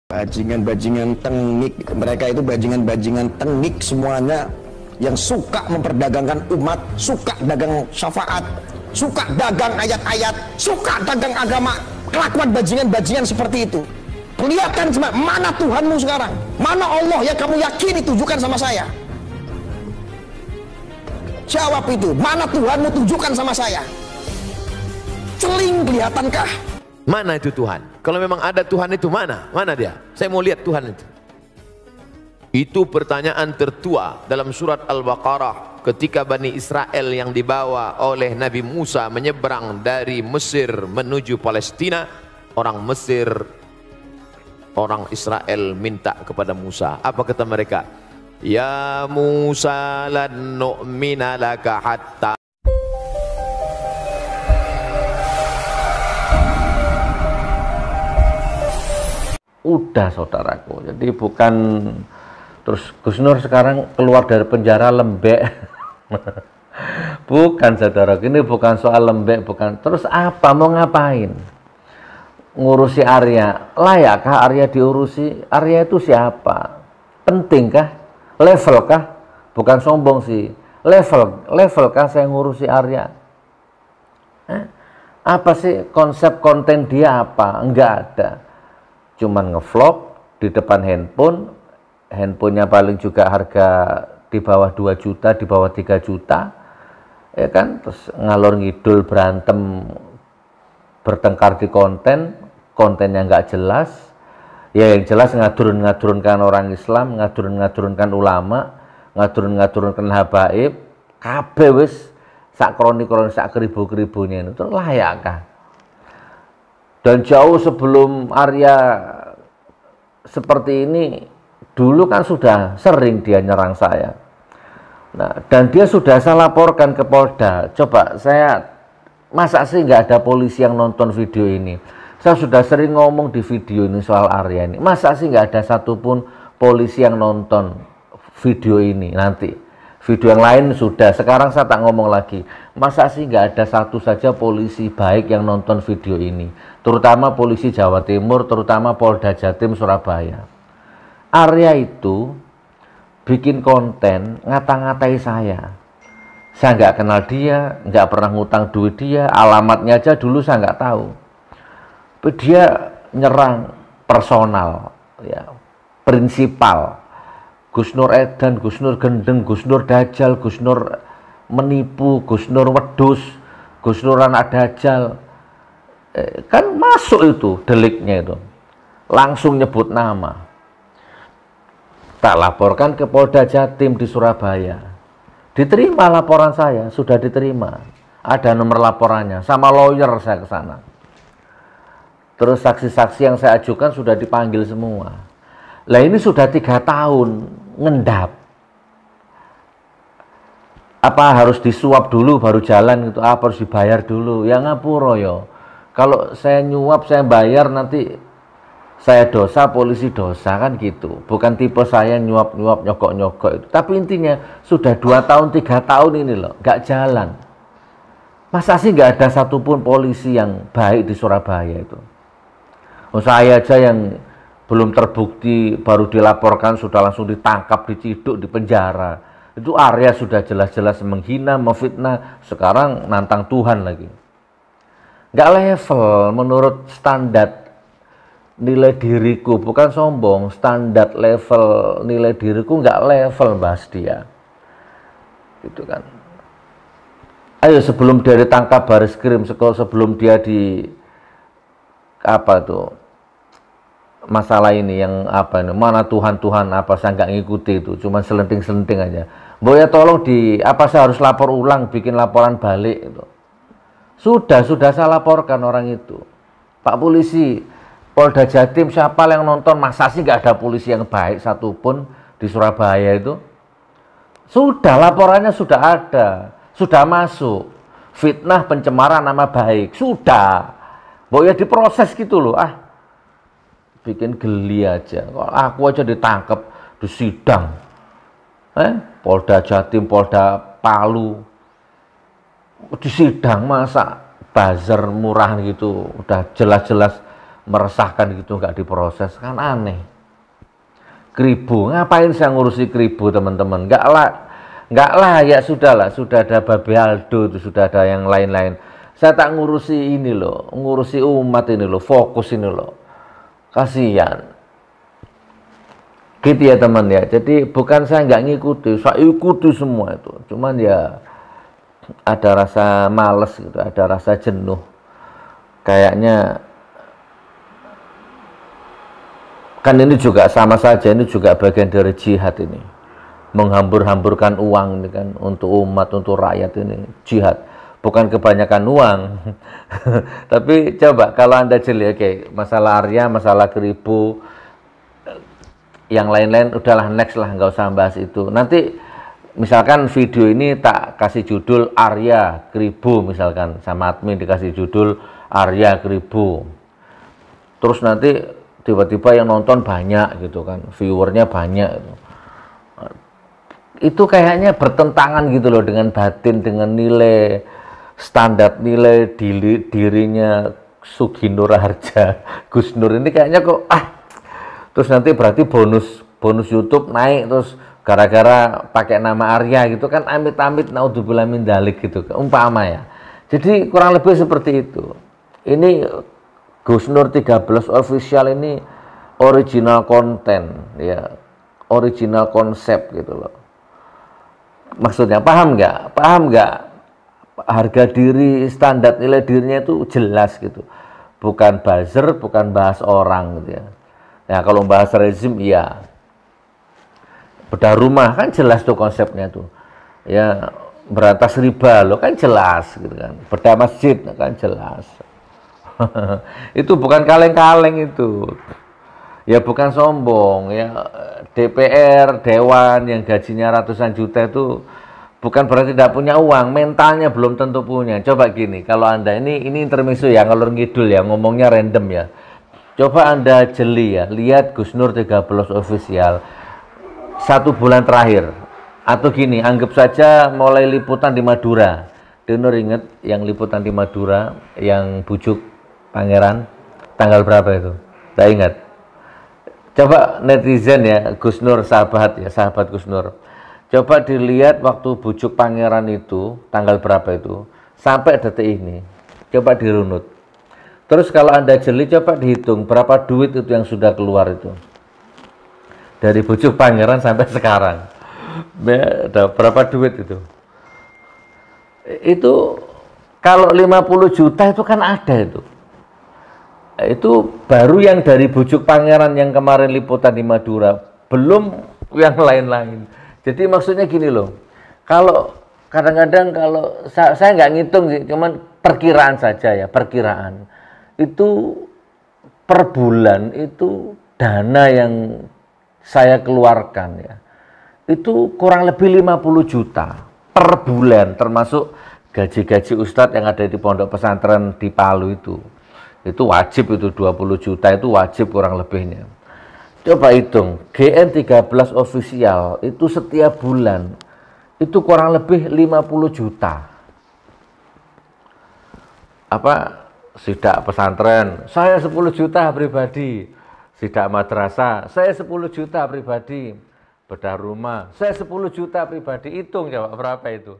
Bajingan-bajingan tengik, mereka itu bajingan-bajingan tengik semuanya, yang suka memperdagangkan umat, suka dagang syafaat, suka dagang ayat-ayat, suka dagang agama. Kelakuan bajingan-bajingan seperti itu kelihatan. Mana Tuhanmu sekarang? Mana Allah yang kamu yakini? Tunjukkan sama saya. Jawab itu, mana Tuhanmu? Tunjukkan sama saya. Celing, kelihatankah? Mana itu Tuhan? Kalau memang ada Tuhan itu mana? Mana dia? Saya mau lihat Tuhan itu. Itu pertanyaan tertua dalam surat Al-Baqarah ketika Bani Israel yang dibawa oleh Nabi Musa menyeberang dari Mesir menuju Palestina. Orang Mesir, orang Israel minta kepada Musa. Apa kata mereka? Ya Musa lan nu'mina laka hatta. Udah saudaraku, jadi bukan terus Gus Nur sekarang keluar dari penjara lembek. Bukan saudaraku, ini bukan soal lembek, bukan. Terus apa, mau ngapain? Ngurusi Arya, layakkah Arya diurusi? Arya itu siapa? Pentingkah? Levelkah? Bukan sombong sih, levelkah saya ngurusi Arya? Apa sih konsep konten dia apa? Enggak ada. Cuman ngevlog di depan handphonenya paling juga harga di bawah 2 juta, di bawah 3 juta, ya kan? Terus ngalor ngidul berantem, bertengkar di kontennya nggak jelas, ya yang jelas ngadurun-ngadurunkan orang Islam, ngadurun-ngadurunkan ulama, ngadurun-ngadurunkan habaib, kabeh wis sak kroni-kroni sak keribu-keribunya itu layakkah? Dan jauh sebelum Arya seperti ini, dulu kan sudah sering dia nyerang saya. Nah, dan dia sudah saya laporkan ke Polda. Coba masa sih nggak ada polisi yang nonton video ini? Saya sudah sering ngomong di video ini soal Arya ini. Masa sih nggak ada satupun polisi yang nonton video ini nanti? Video yang lain sudah, sekarang saya tak ngomong lagi. Masa sih nggak ada satu saja polisi baik yang nonton video ini? Terutama polisi Jawa Timur, terutama Polda Jatim Surabaya. Arya itu bikin konten ngata-ngatai saya. Saya nggak kenal dia, nggak pernah ngutang duit dia, alamatnya aja dulu saya nggak tahu. Tapi dia nyerang personal, ya, prinsipal. Gus Nur Edan, Gus Nur Gendeng, Gus Nur Dajjal, Gus Nur menipu, Gus Nur wedus, Gus Nur anak Dajjal. Kan masuk itu deliknya itu. Langsung nyebut nama. Tak laporkan ke Polda Jatim di Surabaya. Diterima laporan saya, sudah diterima. Ada nomor laporannya, sama lawyer saya ke sana. Terus saksi-saksi yang saya ajukan sudah dipanggil semua. Lah ini sudah 3 tahun ngendap. Apa harus disuap dulu baru jalan gitu? Apa harus dibayar dulu? Ya ngapura yo. Kalau saya nyuap, saya bayar, nanti saya dosa, polisi dosa, kan gitu. Bukan tipe saya nyuap-nyuap, nyogok-nyogok itu. Tapi intinya sudah 2 tahun, 3 tahun ini loh, nggak jalan. Masa sih nggak ada satupun polisi yang baik di Surabaya itu? Oh, saya aja yang belum terbukti, baru dilaporkan sudah langsung ditangkap, diciduk, di penjara. Itu Arya sudah jelas-jelas menghina, memfitnah, sekarang nantang Tuhan lagi. Nggak level menurut standar nilai diriku, bukan sombong, standar level nilai diriku nggak level bahas dia. Gitu kan. Ayo sebelum dia ditangkap Baris Krim, sebelum dia di apa tuh masalah ini yang apa ini, mana Tuhan apa, saya nggak ngikuti itu, cuma selenting-selenting aja. Boya tolong apa saya harus lapor ulang, bikin laporan balik itu. Sudah saya laporkan orang itu. Pak polisi, Polda Jatim, siapa yang nonton? Masa sih nggak ada polisi yang baik satupun di Surabaya itu? Sudah, laporannya sudah ada, sudah masuk. Fitnah, pencemaran nama baik, sudah. Boya diproses gitu loh, bikin geli aja. Kalau aku aja ditangkap, disidang. Polda Jatim, Polda Palu, disidang, masa buzzer murah gitu. Udah jelas-jelas meresahkan gitu nggak diproses, kan aneh. Kribo, ngapain saya ngurusi kribo teman-teman? Nggak lah, ya sudah ada Babe Aldo, itu sudah ada yang lain-lain. Saya tak ngurusi ini loh, ngurusi umat ini loh, fokus ini loh. Kasihan. Gitu ya teman ya. Jadi bukan saya nggak ngikuti, saya ikuti semua itu. Cuman ya ada rasa males gitu, ada rasa jenuh. Kayaknya kan ini juga sama saja, ini juga bagian dari jihad ini. Menghambur-hamburkan uang ini kan untuk umat, untuk rakyat ini jihad. Bukan kebanyakan uang. Tapi coba kalau Anda jeli, oke, masalah Arya, masalah Kribo, yang lain-lain udahlah next lah, nggak usah bahas itu. Nanti misalkan video ini tak kasih judul Arya Kribo misalkan, sama admin dikasih judul Arya Kribo. Terus nanti tiba-tiba yang nonton banyak gitu kan, viewernya banyak gitu. Itu kayaknya bertentangan gitu loh dengan batin, dengan nilai standar, nilai dirinya Sugi Nur Harja, Gus Nur ini kayaknya kok terus nanti berarti bonus YouTube naik terus gara-gara pakai nama Arya gitu kan, amit-amit naudzubillah min dzalik gitu umpama ya. Jadi kurang lebih seperti itu. Ini Gus Nur 13 official ini original konten ya, original konsep gitu loh. Maksudnya paham nggak? Harga diri, standar nilai dirinya itu jelas gitu. Bukan buzzer, bukan bahas orang gitu ya. Ya kalau bahas rezim iya. Bedah rumah kan jelas tuh konsepnya tuh. Ya berantas riba lo kan jelas gitu kan. Bedah masjid kan jelas. Itu bukan kaleng-kaleng itu. Ya bukan sombong ya. DPR, dewan yang gajinya ratusan juta itu bukan berarti tidak punya uang, mentalnya belum tentu punya. Coba gini, kalau Anda ini intermezzo ya, ngalor ngidul ya, ngomongnya random ya. Coba Anda jeli ya, lihat Gus Nur 13 official 1 bulan terakhir. Atau gini, anggap saja mulai liputan di Madura. Denur inget yang liputan di Madura, yang bujuk pangeran, tanggal berapa itu? Tidak ingat. Coba netizen ya, Gus Nur sahabat ya, sahabat Gus Nur. Coba dilihat waktu bujuk pangeran itu, tanggal berapa itu, sampai detik ini. Coba dirunut. Terus kalau Anda jeli, coba dihitung berapa duit itu yang sudah keluar itu. Dari bujuk pangeran sampai sekarang. Berapa duit itu? Itu kalau 50 juta itu kan ada itu. Itu baru yang dari bujuk pangeran yang kemarin liputan di Madura. Belum yang lain-lain. Jadi maksudnya gini loh. Kalau kadang-kadang kalau saya nggak ngitung sih, cuman perkiraan saja ya, perkiraan. Itu per bulan itu dana yang saya keluarkan ya, itu kurang lebih 50 juta per bulan, termasuk gaji-gaji ustadz yang ada di pondok pesantren di Palu itu wajib, itu 20 juta itu wajib kurang lebihnya. Coba hitung, GN 13 official itu setiap bulan itu kurang lebih 50 juta. Sidak pesantren, saya 10 juta pribadi. Sidak madrasah, saya 10 juta pribadi. Bedah rumah, saya 10 juta pribadi. Hitung coba berapa itu.